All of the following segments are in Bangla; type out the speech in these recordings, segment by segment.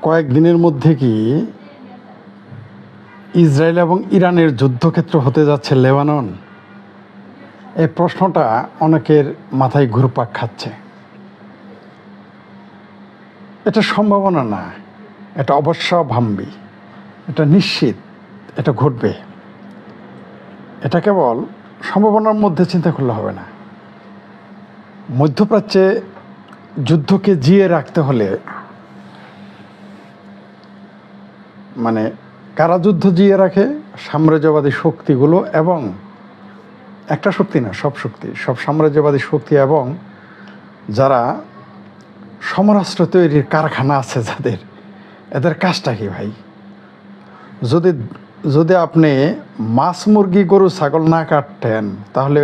কয়েকদিনের মধ্যে কি ইসরায়েল এবং ইরানের যুদ্ধক্ষেত্র হতে যাচ্ছে লেবানন? এই প্রশ্নটা অনেকের মাথায় ঘুরপাক খাচ্ছে। এটা সম্ভাবনা না, এটা অবশ্যম্ভাবী, এটা নিশ্চিত, এটা ঘটবে। এটা কেবল সম্ভাবনার মধ্যে চিন্তা করলে হবে না। মধ্যপ্রাচ্যে যুদ্ধকে জিয়ে রাখতে হলে মানে কারা যুদ্ধ জিয়ে রাখে? সাম্রাজ্যবাদী শক্তিগুলো, এবং একটা শক্তি না, সব শক্তি, সব সাম্রাজ্যবাদী শক্তি, এবং যারা সমরাস্ত্র তৈরির কারখানা আছে যাদের, এদের কাজটা কি ভাই? যদি আপনি মাছ মুরগি গরু ছাগল না কাটতেন তাহলে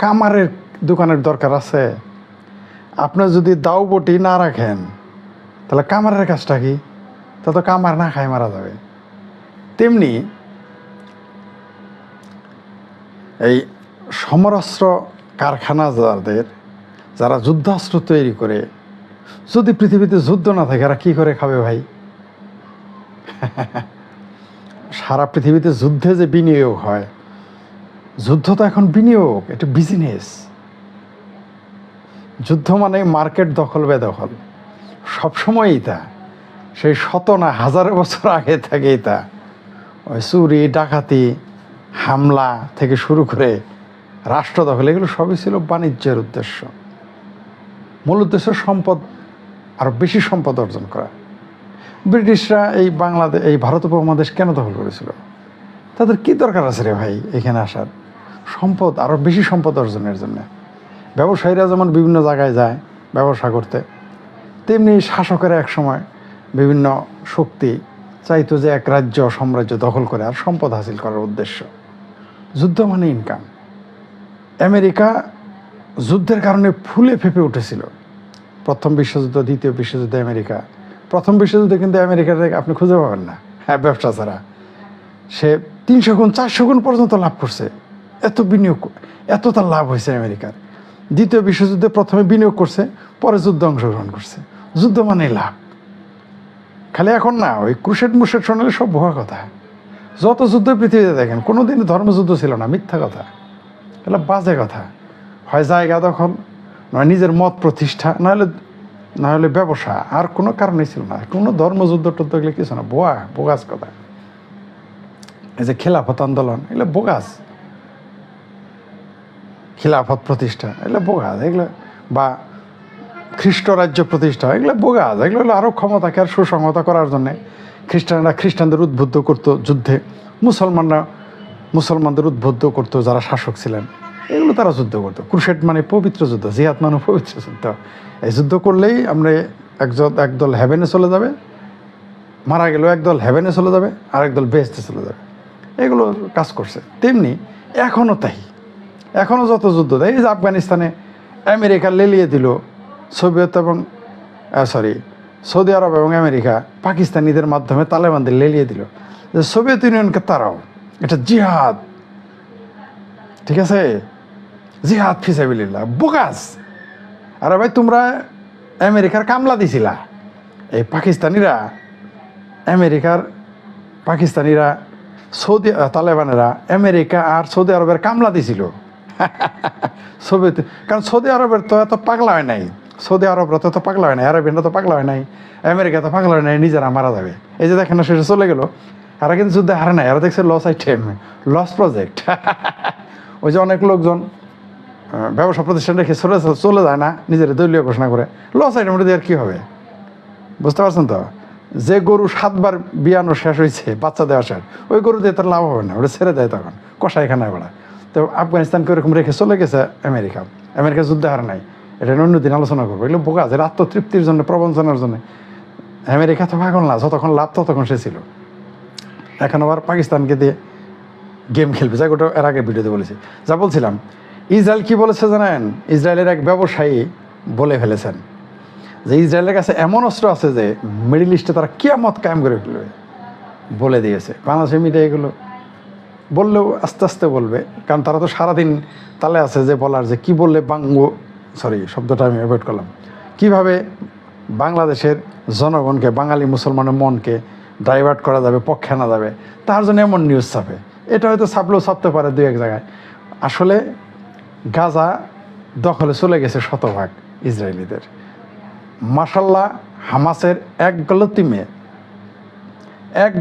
কামারের দোকানের দরকার আছে? আপনার যদি দাও বটি না রাখেন তাহলে কামারের কাজটা কি? তা তো কামার না খায় মারা যাবে। তেমনি এই সমরাস্ত্র কারখানা যারা যুদ্ধাস্ত্র তৈরি করে, যদি পৃথিবীতে যুদ্ধ না থাকে এরা কী করে খাবে ভাই? সারা পৃথিবীতে যুদ্ধে যে বিনিয়োগ হয়, যুদ্ধ তো এখন বিনিয়োগ, এটা বিজনেস। যুদ্ধ মানে মার্কেট দখল বেদখল, সবসময়ই তা। সেই শত না হাজার বছর আগে থেকেই তা। ওই চুরি ডাকাতি হামলা থেকে শুরু করে রাষ্ট্র দখল, এগুলো সবই ছিল বাণিজ্যের উদ্দেশ্য। মূল উদ্দেশ্য সম্পদ, আরও বেশি সম্পদ অর্জন করা। ব্রিটিশরা এই ভারত উপমহাদেশ কেন দখল করেছিল? তাদের কি দরকার আছে রে ভাই এখানে আসার? সম্পদ, আরও বেশি সম্পদ অর্জনের জন্য। ব্যবসায়ীরা যেমন বিভিন্ন জায়গায় যায় ব্যবসা করতে, তেমনি শাসকেরা একসময় বিভিন্ন শক্তি চাইতো যে এক রাজ্য সাম্রাজ্য দখল করে আর সম্পদ হাসিল করার উদ্দেশ্য। যুদ্ধ মানে ইনকাম। আমেরিকা যুদ্ধের কারণে ফুলে ফেঁপে উঠেছিল। প্রথম বিশ্বযুদ্ধ, দ্বিতীয় বিশ্বযুদ্ধে আমেরিকা, প্রথম বিশ্বযুদ্ধে কিন্তু আমেরিকার আপনি খুঁজে পাবেন না, হ্যাঁ, ব্যবসা ছাড়া। সে 300 গুণ 400 গুণ পর্যন্ত লাভ করছে। এত বিনিয়োগ, এত তার লাভ হয়েছে আমেরিকার। দ্বিতীয় বিশ্বযুদ্ধে প্রথমে বিনিয়োগ করছে, পরে যুদ্ধে অংশগ্রহণ করছে। যুদ্ধ মানে লাভ। খালি এখন না ওই ক্রুসেড মুসেড শোনালে সব ভুয়া কথা। যত যুদ্ধ পৃথিবীতে দেখেন, কোনোদিন ধর্মযুদ্ধ ছিল না, মিথ্যা কথা, এগুলো বাজে কথা। হয় জায়গা দখল, নয় নিজের মত প্রতিষ্ঠা, না হলে ব্যবসা, আর কোনো কারণই ছিল না। কোনো ধর্মযুদ্ধ টুদ্ধ এগুলো কিছু না, বোগাস কথা। এই যে খেলাফত আন্দোলন, এগুলো বোগাস। খিলাফত প্রতিষ্ঠা, এগুলো বোগাস। এগুলো বা খ্রিস্ট রাজ্য প্রতিষ্ঠা, এগুলো বোগাস। এগুলো হলো আরও ক্ষমতাকে আর সুসংহত করার জন্যে। খ্রিস্টানদের উদ্বুদ্ধ করতো যুদ্ধে, মুসলমানদের উদ্বুদ্ধ করতো যারা শাসক ছিলেন, এগুলো তারা যুদ্ধ করতো। ক্রুসেড মানে পবিত্র যুদ্ধ, জিহাদ মানে পবিত্র যুদ্ধ। এই যুদ্ধ করলেই আমরা একদল হেভেনে চলে যাবে, মারা গেলেও একদল হেভেনে চলে যাবে, আর একদল বেহেশতে চলে যাবে। এগুলো কাজ করছে। তেমনি এখনও তাই, এখনও যত যুদ্ধ দেয়, এই যে আফগানিস্তানে আমেরিকা লেলিয়ে দিল সৌদি আরব এবং আমেরিকা পাকিস্তানিদের মাধ্যমে তালেবানদের লেলিয়ে দিল, যে সোভিয়েত ইউনিয়নকে তারাও, এটা জিহাদ, ঠিক আছে, জিহাদ ফিসাবিলিল্লাহ। বোগাস। আরে ভাই, তোমরা আমেরিকার কামলা দিছিলা। এই পাকিস্তানিরা তালেবানেরা আমেরিকা আর সৌদি আরবের কামলা দিছিল। কারণ সৌদি আরবের তো এত পাগলা হয় নাই, আরবিয়ানরা তো পাগলা হয় নাই, আমেরিকা তো পাগলা হয় নাই, নিজেরা মারা যাবে। এই যে দেখেন না, শেষে চলে গেল। এরা কিন্তু যুদ্ধে হারে নাই, এরা দেখছে লস প্রজেক্ট। ওই যে অনেক লোকজন ব্যবসা প্রতিষ্ঠান রেখে চলে যায় না, নিজের দলীয় ঘোষণা করে, লস আইটেম দিয়ে আর কী হবে? বুঝতে পারছেন তো? যে গরু 7 বার বিয়ানো শেষ হয়েছে, বাচ্চা দেওয়া শেষ, ওই গরু দিয়ে তার লাভ হবে না, ওটা ছেড়ে দেয় তখন কষাইখানায় বেড়া। তো আফগানিস্তানকে ওরকম রেখে চলে গেছে আমেরিকা যুদ্ধে হার নাই। এটা অন্যদিন আলোচনা করবো। এগুলো বোকাজ, এর আত্মতৃপ্তির জন্য, প্রবঞ্চনার জন্য। আমেরিকা তো পাগল না, যতক্ষণ লাভ ততক্ষণ সে ছিল। এখন আবার পাকিস্তানকে দিয়ে গেম খেলবে, যাই ওটা এর আগে ভিডিওতে বলেছি। যা বলছিলাম, ইসরায়েল কি বলেছে জানেন? ইসরায়েলের এক ব্যবসায়ী বলে ফেলেছেন যে ইসরায়েলের কাছে এমন অস্ত্র আছে যে মিডল ইস্টে তারা কিয়ামত কায়েম করে ফেলবে, বলে দিয়েছে। বাংলাদেশের মিডিয়া এগুলো বললেও আস্তে আস্তে বলবে, কারণ তারা তো সারাদিন তালে আছে যে বলার, যে কি বললে শব্দটা আমি অ্যাভয়েড করলাম, কিভাবে বাংলাদেশের জনগণকে, বাঙালি মুসলমানের মনকে ডাইভার্ট করা যাবে, পক্ষে আনা যাবে, তার জন্য এমন নিউজ ছাপে। এটা হয়তো ছাপলেও ছাপতে পারে দু এক জায়গায়। আসলে গাজা দখলে চলে গেছে শতভাগ ইসরায়েলিদের। মাশাল্লাহ, হামাসের এক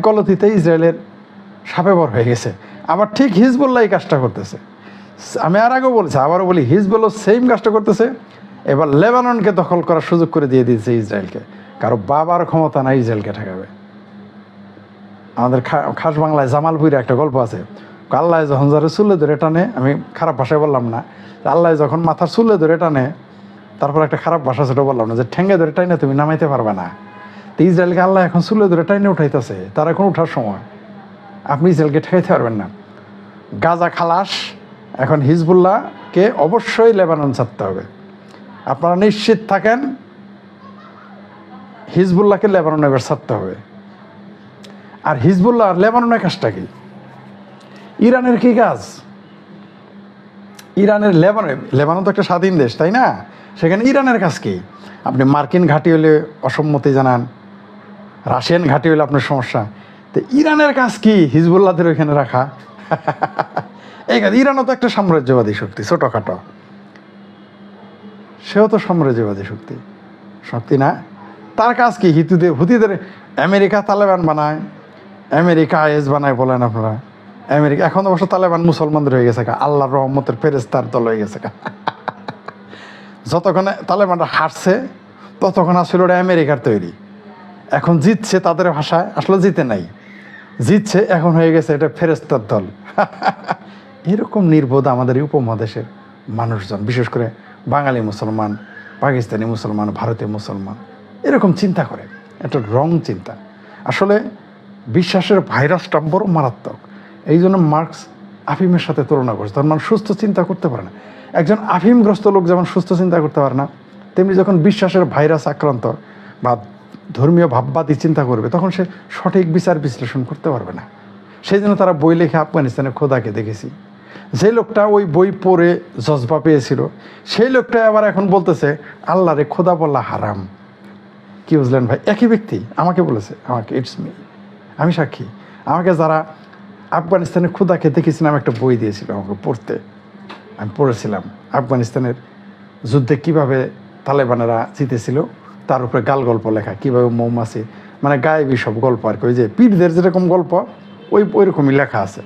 গলতিতে ইসরায়েলের সাপে বর হয়ে গেছে। আবার ঠিক হিজবুল্লাহ এই কাজটা করতেছে। আমি আর আগেও বলছি, আবারও বলি, হিজবুল্লাহ সেম কাজটা করতেছে। এবার লেবাননকে দখল করার সুযোগ করে দিয়ে দিয়েছে ইসরায়েলকে। কারো বাবার ক্ষমতা নাই ইসরায়েলকে ঠেকাবে। আমাদের খাস বাংলায় জামালপুরে একটা গল্প আছে, আল্লাহ যখন যারা চুলে ধরে টানে, আমি খারাপ ভাষায় বললাম না, আল্লাহ যখন মাথার চুলে ধরে টানে, তারপর একটা খারাপ ভাষা সেটা বললাম না, যে ঠেঙ্গে ধরে টাইনে তুমি নামাইতে পারবে না। তো ইসরায়েলকে আল্লাহ এখন চুলে ধরে টাইনে উঠাইতেছে, তার এখন উঠার সময়, আপনি ইসরায়েলকে ঠেকাইতে পারবেন না। গাজা খালাস, এখন হিজবুল্লাহকে অবশ্যই লেবানন ছাড়তে হবে। আপনারা নিশ্চিত থাকেন, হিজবুল্লাহকে লেবানন এবার ছাড়তে হবে। আর হিজবুল্লাহ আর লেবাননের কাজটা কি? ইরানের কি কাজ? ইরানের লেবানন তো একটা স্বাধীন দেশ, তাই না? সেখানে ইরানের কাজ কি? আপনি মার্কিন ঘাঁটি হলে অসম্মতি জানান, রাশিয়ান ঘাঁটি হলে আপনার সমস্যা, তো ইরানের কাজ কি হিজবুল্লাহদের ওইখানে রাখা? এই কাজ। ইরানও তো একটা সাম্রাজ্যবাদী শক্তি, ছোটোখাটো, সেও তো সাম্রাজ্যবাদী শক্তি না? তার কাজ কি? হুতিদের আমেরিকা তালেবান বানায়, আমেরিকা আইএস বানায় বলেন আপনারা। আমেরিকা এখন অবশ্য তালেবান মুসলমানদের হয়ে গেছে, আল্লাহর রহমতের ফেরেস্তার দল হয়ে গেছে। যতক্ষণে তালেবানরা হারছে ততক্ষণ আসলে ওটা আমেরিকার তৈরি। এখন জিতছে তাদের ভাষায়, আসলে জিতে নাই, জিতছে এখন হয়ে গেছে এটা ফেরেস্তার দল। এরকম নির্বোধ আমাদের এই উপমহাদেশের মানুষজন, বিশেষ করে বাঙালি মুসলমান, পাকিস্তানি মুসলমান, ভারতীয় মুসলমান, এরকম চিন্তা করে। এটা রং চিন্তা। আসলে বিশ্বাসের ভাইরাসটা বড় মারাত্মক। এই জন্য মার্কস আফিমের সাথে তুলনা করছে। তার মানে সুস্থ চিন্তা করতে পারে না। একজন আফিমগ্রস্ত লোক যেমন সুস্থ চিন্তা করতে পারে না, তেমনি যখন বিশ্বাসের ভাইরাস আক্রান্ত বা ধর্মীয় ভাববাদী চিন্তা করবে, তখন সে সঠিক বিচার বিশ্লেষণ করতে পারবে না। সেই জন্য তারা বই লেখে আফগানিস্তানের খোদাকে দেখেছি। যে লোকটা ওই বই পড়ে জজবা পেয়েছিল, সেই লোকটা আবার এখন বলতেছে আল্লাহরে খোদা বলা হারাম। কি বুঝলেন ভাই? একই ব্যক্তি আমাকে বলেছে, আমাকে, ইটস মি, আমি সাক্ষী। আমাকে যারা আফগানিস্তানের খোদাকে দেখেছিলাম একটা বই দিয়েছিল আমাকে পড়তে, আমি পড়েছিলাম আফগানিস্তানের যুদ্ধে কিভাবে তালেবানেরা জিতেছিল, তার উপরে গাল গল্প লেখা, কীভাবে মৌমাছি, মানে গায়েবী সব গল্প আর কি। ওই যে পীরদের যেরকম গল্প ওই রকমই লেখা আছে।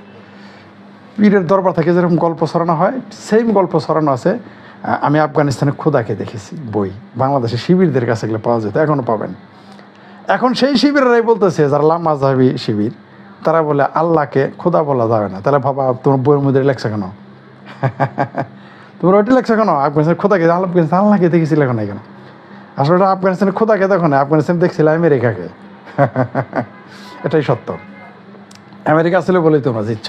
পীরের দরবার থেকে যেরকম গল্প ছড়ানো হয়, সেম গল্প ছড়ানো আছে। আমি আফগানিস্তানের খোদাকে দেখেছি বই, বাংলাদেশে শিবিরদের কাছে এগুলো পাওয়া যেত, এখনও পাবেন। এখন সেই শিবিরেরাই বলতেছে, যারা লামাযহাবী শিবির, তারা বলে আল্লাহকে খোদা বলা যাবে না। তাহলে ভাবা, তোমার বইয়ের মধ্যে লেখছে কেন? তোমার ওইটা লেখছে কেন? আফগানিস্তানের খোদাকে, আল্লাহকে দেখেছি লেখো না কেন? আসলে ওটা আফগানিস্তানের খোদাকে দেখো না, আফগানিস্তান দেখছিল আমেরিকাকে। এটাই সত্য। আমেরিকা ছিল বলেই তোমরা জিতছ।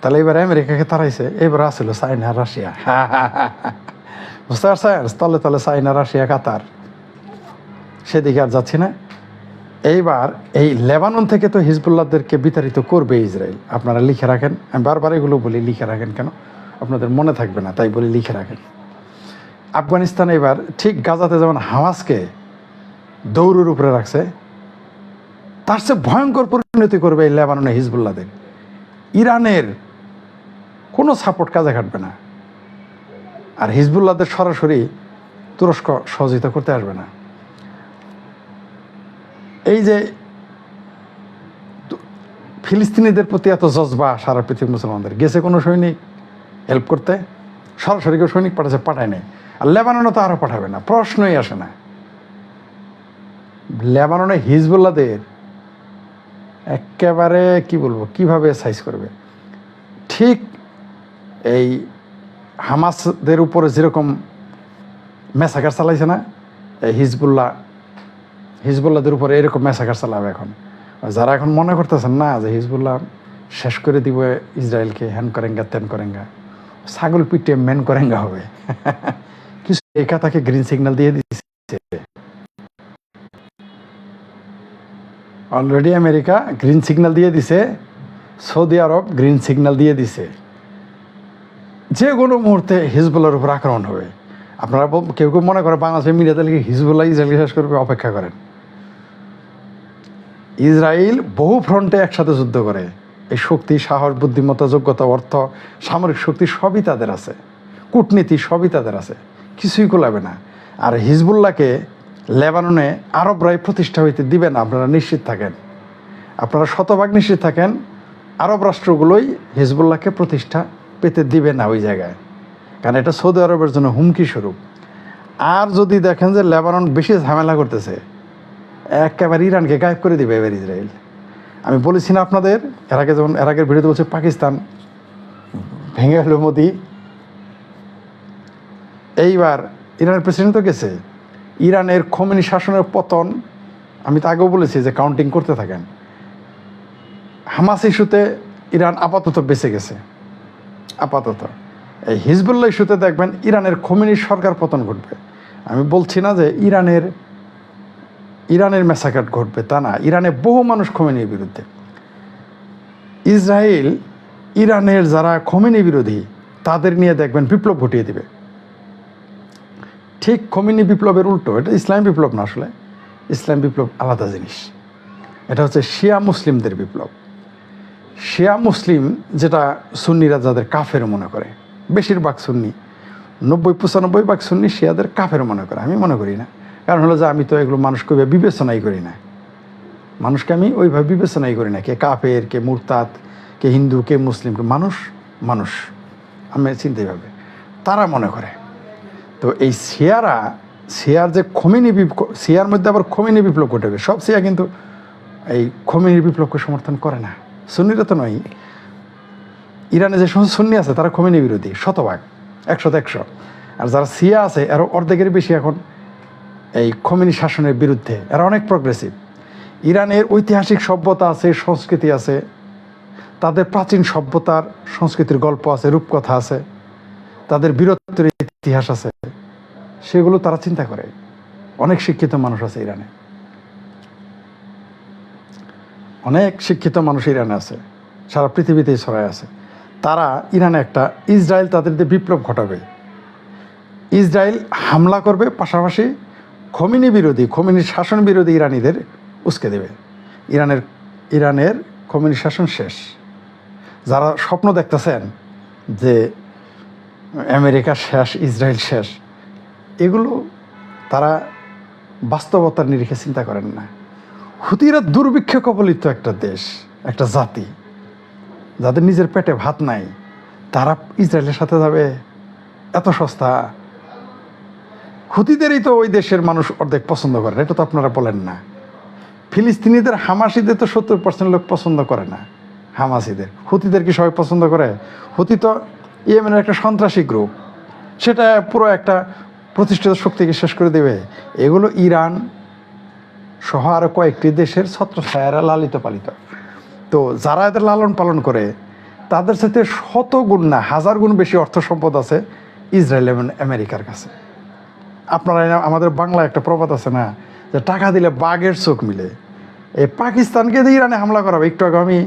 তাহলে এবার আমেরিকাকে তাড়াইছে, এবার আসছিল চায়না, রাশিয়া। বুঝতে পারছেন? তলে তলে চায়না, রাশিয়া, কাতার, সেদিকে আর যাচ্ছি না। এইবার এই লেবানন থেকে তো হিজবুল্লাহদেরকে বিতাড়িত করবে ইসরায়েল। আপনারা লিখে রাখেন, আমি বারবার এগুলো বলি, লিখে রাখেন। কেন? আপনাদের মনে থাকবে না, তাই বলি লিখে রাখেন। আফগানিস্তান এবার ঠিক গাজাতে যেমন হামাসকে দৌড়ের উপরে রাখছে, তার চেয়ে ভয়ঙ্কর পরিণতি করবে এই লেবাননে হিজবুল্লাহদের। ইরানের কোনো সাপোর্ট কাজে খাটবে না, আর হিজবুল্লাহদের সরাসরি তুরস্ক সহযোগিতা করতে আসবে না। এই যে ফিলিস্তিনিদের প্রতি এত জজবা সারা পৃথিবীর মুসলমানদের, গেছে কোনো সৈনিক হেল্প করতে? সরাসরি কেউ সৈনিক পাঠায় নেই। আর লেবাননে তো আরও পাঠাবে না, প্রশ্নই আসে না। লেবাননে হিজবুল্লাহদের একেবারে কি বলবো, কিভাবে সাইজ করবে, ঠিক এই হামাসদের উপরে যেরকম ম্যাসাকার চালাইছে না, এই হিজবুল্লাহদের উপরে এরকম ম্যাসাকার চালাবে এখন। যারা এখন মনে করতেছেন না যে হিজবুল্লাহ শেষ করে দিব ইসরায়েলকে, হ্যান করেঙ্গা ত্যান করেঙ্গা, ছাগল পিটে মেন করেঙ্গা হবে। কিছু একা তাকে গ্রিন সিগন্যাল দিয়ে দিচ্ছে অলরেডি। আমেরিকা গ্রিন সিগন্যাল দিয়ে দিছে, সৌদি আরব গ্রিন সিগন্যাল দিয়ে দিছে, যে কোনো মুহূর্তে হিজবুল্লাহর উপর আক্রমণ হবে। আপনারা কেউ কেউ মনে করে বাংলাদেশের মিডিয়া তাহলে হিজবুল্লাহ ইসরায়েলকে শেষ করবে, অপেক্ষা করেন। ইসরায়েল বহু ফ্রন্টে একসাথে যুদ্ধ করে, এই শক্তি, সাহস, বুদ্ধিমত্তা, যোগ্যতা, অর্থ, সামরিক শক্তি সবই তাদের আছে, কূটনীতি সবই তাদের আছে, কিছুই কোলাবে না। আর হিজবুল্লাহকে লেবাননে আরবরাই প্রতিষ্ঠা হইতে দিবে না, আপনারা নিশ্চিত থাকেন, আপনারা শতভাগ নিশ্চিত থাকেন। আরব রাষ্ট্রগুলোই হিজবুল্লাহকে প্রতিষ্ঠা পেতে দিবে না ওই জায়গায়, কারণ এটা সৌদি আরবের জন্য হুমকি স্বরূপ। আর যদি দেখেন যে লেবানন বেশি ঝামেলা করতেছে, একেবারে ইরানকে গায়েব করে দিবে এবার ইসরায়েল। আমি বলেছি না আপনাদের এর আগে, যেমন এর আগের ভিডিওতে বলছে পাকিস্তান ভেঙে হলো মোদি, এইবার ইরানের প্রেসিডেন্ট তো গেছে। ইরানের খোমেনি শাসনের পতন, আমি তো আগেও বলেছি যে কাউন্টিং করতে থাকেন। হামাস ইস্যুতে ইরান আপাতত বেঁচে গেছে, আপাতত। এই হিজবুল্লাহ ইস্যুতে দেখবেন ইরানের খোমেনি সরকার পতন ঘটবে। আমি বলছি না যে ইরানের ম্যাসাকার ঘটবে, তা না, ইরানে বহু মানুষ খোমেনির বিরুদ্ধে। ইসরায়েল ইরানের যারা খোমেনি বিরোধী তাদের নিয়ে দেখবেন বিপ্লব ঘটিয়ে দিবে, ঠিক খোমেনি বিপ্লবের উল্টো। এটা ইসলাম বিপ্লব না, আসলে ইসলাম বিপ্লব আলাদা জিনিস। এটা হচ্ছে শিয়া মুসলিমদের বিপ্লব। শিয়া মুসলিম যেটা সুন্নিরা যাদের কাফের মনে করে, বেশিরভাগ সুন্নি, 90-95% সুন্নি শিয়াদের কাফের মনে করে। আমি মনে করি না, কারণ হলো যে আমি তো এগুলো মানুষকে ওইভাবে বিবেচনাই করি না, মানুষকে আমি ওইভাবে বিবেচনাই করি না, কে কাফের, কে মুরতাদ, কে হিন্দু, কে মুসলিম, কে মানুষ আমি চিন্তা এইভাবে তারা মনে করে। তো এই শিয়ার যে খোমেনি শিয়ার মধ্যে আবার খোমেনি বিপ্লব ঘটবে। সব শিয়া কিন্তু এই খোমেনির বিপ্লবকে সমর্থন করে না, সুন্নিরা তো নয়। ইরানে যে সমস্ত সুন্নি আছে তারা খোমেনি বিরোধী শতভাগ, 100-100। আর যারা শিয়া আছে এরা অর্ধেকের বেশি এখন এই খোমেনি শাসনের বিরুদ্ধে, এরা অনেক প্রগ্রেসিভ। ইরানের ঐতিহাসিক সভ্যতা আছে, সংস্কৃতি আছে, তাদের প্রাচীন সভ্যতার সংস্কৃতির গল্প আছে, রূপকথা আছে, তাদের বীরত্বের ইতিহাস আছে, সেগুলো তারা চিন্তা করে। অনেক শিক্ষিত মানুষ আছে ইরানে, অনেক শিক্ষিত মানুষ ইরানে আছে, সারা পৃথিবীতেই ছড়ায় আছে। তারা ইরানে একটা ইসরায়েল তাদের দিয়ে বিপ্লব ঘটাবে, ইসরায়েল হামলা করবে, পাশাপাশি খোমেনি বিরোধী, খোমেনির শাসন বিরোধী ইরানিদের উস্কে দেবে। ইরানের খোমেনি শাসন শেষ। যারা স্বপ্ন দেখতেছেন যে আমেরিকা শেষ, ইসরায়েল শেষ, এগুলো তারা বাস্তবতার নিরিখে চিন্তা করেন না। হুতিরা দুর্ভিক্ষ কবলিত একটা দেশ, একটা জাতি, যাদের নিজের পেটে ভাত নাই, তারা ইসরায়েলের সাথে যাবে? এত সস্তা? হুতিদেরই তো ওই দেশের মানুষ অর্ধেক পছন্দ করে, এটা তো আপনারা বলেন না। ফিলিস্তিনিদের, হামাসিদের তো 70% লোক পছন্দ করে না। হামাসিদের, হুতিদের কি সবাই পছন্দ করে? হুতি তো ইয়েমেনের একটা সন্ত্রাসী গ্রুপ, সেটা পুরো একটা প্রতিষ্ঠিত শক্তিকে শেষ করে দেবে। এগুলো ইরান সহ আরও কয়েকটি দেশের ছত্রছায়ারা লালিত পালিত। তো যারা এদের লালন পালন করে, তাদের সাথে 100 গুণ না 1000 গুণ বেশি অর্থ সম্পদ আছে ইসরায়েল এবং আমেরিকার কাছে। আপনারা আমাদের বাংলায় একটা প্রবাদ আছে না, যে টাকা দিলে বাঘের চোখ মিলে। এই পাকিস্তানকে দিয়ে ইরানে হামলা করাবে, একটু আগে আমি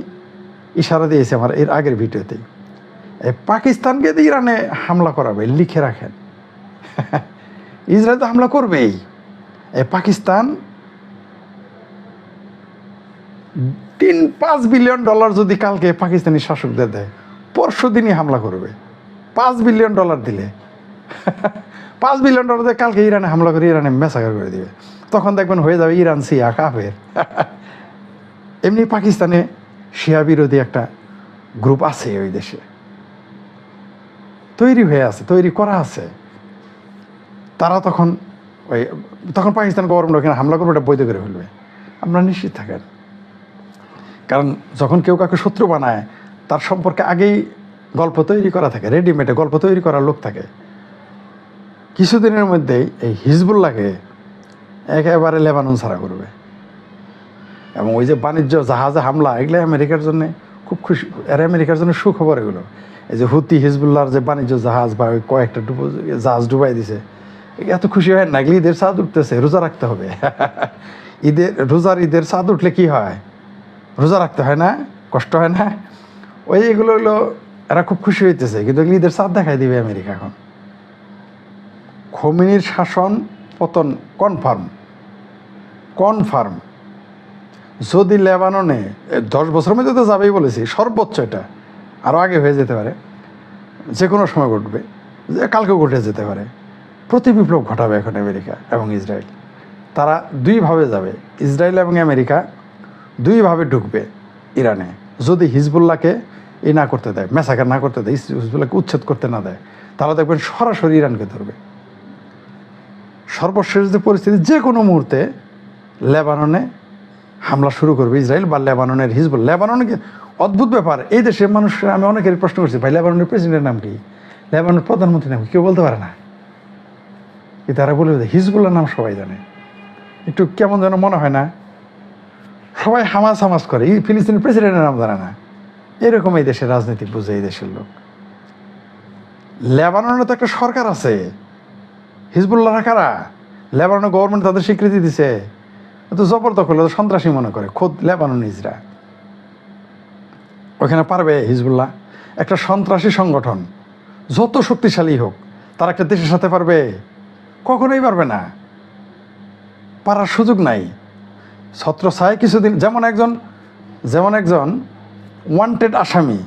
ইশারা দিয়েছি আমার এর আগের ভিডিওতেই। এই পাকিস্তানকে দিয়ে ইরানে হামলা করাবে, লিখে রাখেন। ইসরায়েল তো হামলা করবেই। এই পাকিস্তান $3-5 বিলিয়ন যদি কালকে পাকিস্তানি শাসকদের দেয়, পরশু দিনই হামলা করবে। $5 বিলিয়ন দিলে $5 বিলিয়ন দিয়ে কালকে ইরানে হামলা করে ইরানে ম্যাসাকার করে দিবে। তখন দেখবেন হয়ে যাবে ইরান শিয়া কাফের। এমনি পাকিস্তানে শিয়া বিরোধী একটা গ্রুপ আছে ওই দেশে, তৈরি হয়ে আছে, তৈরি করা আছে। তারা তখন পাকিস্তান গভর্নমেন্ট ওখানে হামলা করবে, ওটা বৈধ করে ফেলবে, আপনারা নিশ্চিত থাকেন। কারণ যখন কেউ কাউকে শত্রু বানায়, তার সম্পর্কে আগেই গল্প তৈরি করা থাকে, রেডিমেডে গল্প তৈরি করার লোক থাকে। কিছুদিনের মধ্যেই এই হিজবুল্লাহকে একেবারে লেবানন ছাড়া করবে। এবং ওই যে বাণিজ্য জাহাজে হামলা, এগুলো আমেরিকার জন্য খুব খুশি, আর আমেরিকার জন্য সুখবর এগুলো। এই যে হুতি হিজবুল্লাহর যে বাণিজ্য জাহাজ বা ওই কয়েকটা জাহাজ ডুবাই দিছে, এত খুশি হয় না। এগুলি ঈদের চাঁদ উঠতেছে, রোজা রাখতে হবে। ঈদের চাঁদ উঠলে কি হয়? রোজা রাখতে হয় না? কষ্ট হয় না? ওই এগুলো হলো, এরা খুব খুশি হইতেছে, কিন্তু ঈদের চাঁদ দেখাই দিবে আমেরিকা এখন। খোমেনির শাসন পতন কনফার্ম। যদি লেবাননে 10 বছরের মধ্যে তো যাবেই বলেছি, সর্বোচ্চ এটা, আরও আগে হয়ে যেতে পারে, যে কোনো সময় ঘটবে, কালকেও ঘটে যেতে পারে। প্রতি বিপ্লব ঘটাবে এখন আমেরিকা এবং ইসরায়েল। তারা দুইভাবে যাবে, ইসরায়েল এবং আমেরিকা দুইভাবে ঢুকবে ইরানে। যদি হিজবুল্লাহকে না করতে দেয়, ম্যাসাকার না করতে দেয়, হিজবুল্লাহকে উচ্ছেদ করতে না দেয়, তাহলে দেখবেন সরাসরি ইরানকে ধরবে। সর্বশেষ যে পরিস্থিতি, যে কোনো মুহূর্তে লেবাননে হামলা শুরু করবে ইসরায়েল বা লেবাননের হিজবুল্লাহ। লেবাননকে অদ্ভুত ব্যাপার, এই দেশের মানুষ, আমি অনেকের প্রশ্ন করছি, ভাই লেবাননের প্রেসিডেন্টের নাম কি, লেবাননের প্রধানমন্ত্রীর নাম কি, কেউ বলতে পারে না। কি তারা বলে হিজবুল্লাহর নাম সবাই জানে। একটু কেমন যেন মনে হয় না, সবাই হামাস করে, এই ফিলিস্তিনের প্রেসিডেন্টের নাম জানে না। এরকম এই দেশের রাজনীতি বুঝে এই দেশের লোক। লেবাননে তো একটা সরকার আছে, হিজবুল্লাহরা কারা? লেবাননের গভর্নমেন্ট তাদের স্বীকৃতি দিছে, তো জবরদখল, সন্ত্রাসী মনে করে খোদ লেবাননিজরা। ওখানে পারবে হিজবুল্লাহ? একটা সন্ত্রাসী সংগঠন যত শক্তিশালী হোক, তারা একটা দেশের সাথে পারবে? কখনোই পারবে না, পারার সুযোগ নাই। ছত্রছায়ায় কিছুদিন, যেমন একজন ওয়ান্টেড আসামি,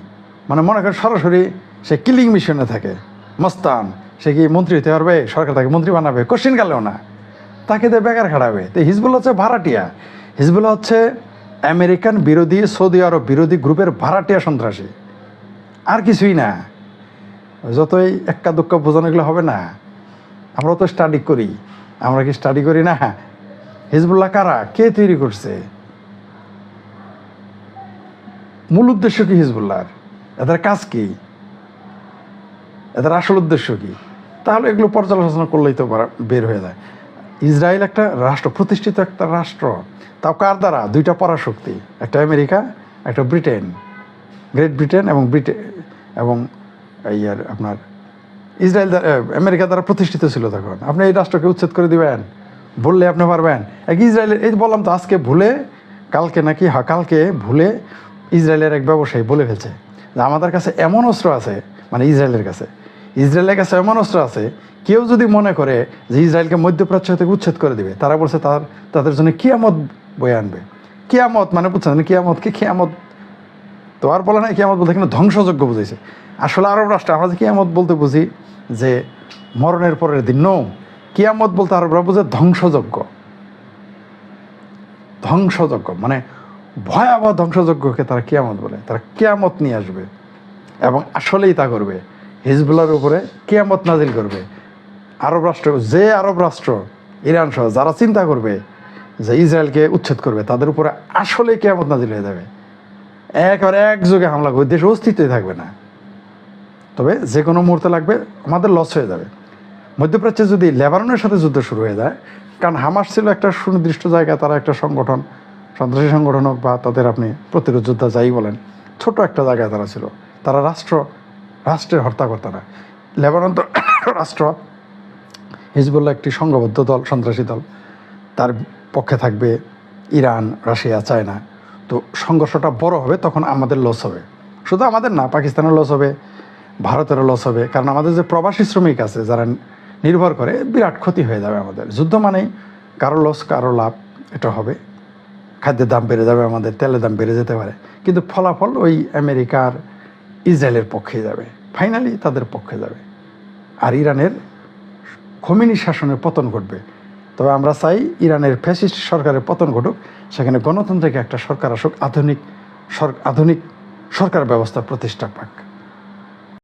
মানে মনে করেন সরাসরি সে কিলিং মিশনে থাকে, মস্তান, সে কি মন্ত্রী হতে পারবে? সরকার তাকে মন্ত্রী বানাবে? কোশ্চিন গেলেও না, তাকে দিয়ে বেকার খাটাবে। তো হিজবুল্লাহ হচ্ছে ভাড়াটিয়া, হিজবুল্লাহ হচ্ছে আমেরিকান বিরোধী, সৌদি আরব বিরোধী গ্রুপের ভাড়াটিয়া সন্ত্রাসী, আর কিছুই না। যতই এক্কা দুক্কা বোঝানো এগুলো হবে না। আমরা তো স্টাডি করি, আমরা কি স্টাডি করি না? হিজবুল্লাহ কারা, কে তৈরি করছে, মূল উদ্দেশ্য কি হিজবুল্লাহর, এদের কাজ কি, এদের আসল উদ্দেশ্য কি? তাহলে এগুলো পর্যালোচনা করলেই তো বের হয়ে যায়। ইসরায়েল একটা রাষ্ট্র, প্রতিষ্ঠিত একটা রাষ্ট্র, তাও কার দ্বারা? দুইটা পরাশক্তি, একটা আমেরিকা, একটা ব্রিটেন, গ্রেট ব্রিটেন এবং আপনার ইসরায়েল, আমেরিকা দ্বারা প্রতিষ্ঠিত ছিল তখন। আপনি এই রাষ্ট্রকে উচ্ছেদ করে দিবেন বললে আপনি পারবেন? ইসরায়েলের, এই বললাম তো আজকে ভুলে, কালকে ভুলে ইসরায়েলের এক ব্যবসায়ী বলে ফেলছে যে আমাদের কাছে এমন অস্ত্র আছে, মানে ইসরায়েলের কাছে এমন অস্ত্র আছে, কেউ যদি মনে করে যে ইসরায়েলকে মধ্যপ্রাচ্য থেকে উচ্ছেদ করে দিবে, তারা বলছে তাদের জন্য কিয়ামত বয়ে আনবে। কিয়ামত মানে বুঝছেন, কিয়ামত তো আর বলে না, কিয়ামত বলতে এখানে ধ্বংসযজ্ঞ বুঝাইছে। আসলে আরব রাষ্ট্রে আমরা যে কিয়ামত বলতে বুঝি যে মরণের পরের দিন, নো, কিয়ামত বলতে আরবরা বুঝে ধ্বংসযজ্ঞ, মানে ভয়াবহ ধ্বংসযজ্ঞকে তারা কিয়ামত বলে। তারা কিয়ামত নিয়ে আসবে এবং আসলেই তা করবে, হিজবুল্লাহর উপরে কিয়ামত নাজিল করবে। আরব রাষ্ট্র ইরান সহ যারা চিন্তা করবে যে ইসরায়েলকে উচ্ছেদ করবে, তাদের উপরে আসলেই কিয়ামত নাজিল হয়ে যাবে। একেবারে একযোগে হামলা করবে, দেশের অস্তিত্বই থাকবে না। তবে যে কোনো মুহূর্তে লাগবে, আমাদের লস হয়ে যাবে। মধ্যপ্রাচ্যে যদি লেবাননের সাথে যুদ্ধ শুরু হয়ে যায়, কারণ হামাস ছিল একটা সুনির্দিষ্ট জায়গায়, তারা একটা সংগঠন, সন্ত্রাসী সংগঠন হোক বা তাদের আপনি প্রতিরোধ যোদ্ধা যাই বলেন, ছোট একটা জায়গায় তারা ছিল, তারা রাষ্ট্রের হর্তাকর্তা না। লেবানন তো রাষ্ট্র, হিজবুল্লাহ একটি সংঘবদ্ধ দল, সন্ত্রাসী দল, তার পক্ষে থাকবে ইরান, রাশিয়া, চায়না। তো সংঘর্ষটা বড় হবে, তখন আমাদের লস হবে। শুধু আমাদের না, পাকিস্তানের লস হবে, ভারতেরও লস হবে, কারণ আমাদের যে প্রবাসী শ্রমিক আছে যারা নির্ভর করে, বিরাট ক্ষতি হয়ে যাবে আমাদের। যুদ্ধ মানেই কারো লস কারো লাভ, এটা হবে। খাদ্যের দাম বেড়ে যাবে, আমাদের তেলের দাম বেড়ে যেতে পারে, কিন্তু ফলাফল ওই আমেরিকার ইসরায়েলের পক্ষে যাবে, ফাইনালি তাদের পক্ষে যাবে। আর ইরানের খোমেনি শাসনের পতন ঘটবে। তবে আমরা চাই ইরানের ফ্যাসিস্ট সরকারের পতন ঘটুক, সেখানে গণতান্ত্রিক একটা সরকার আসুক, আধুনিক সরকার ব্যবস্থা প্রতিষ্ঠা পাক।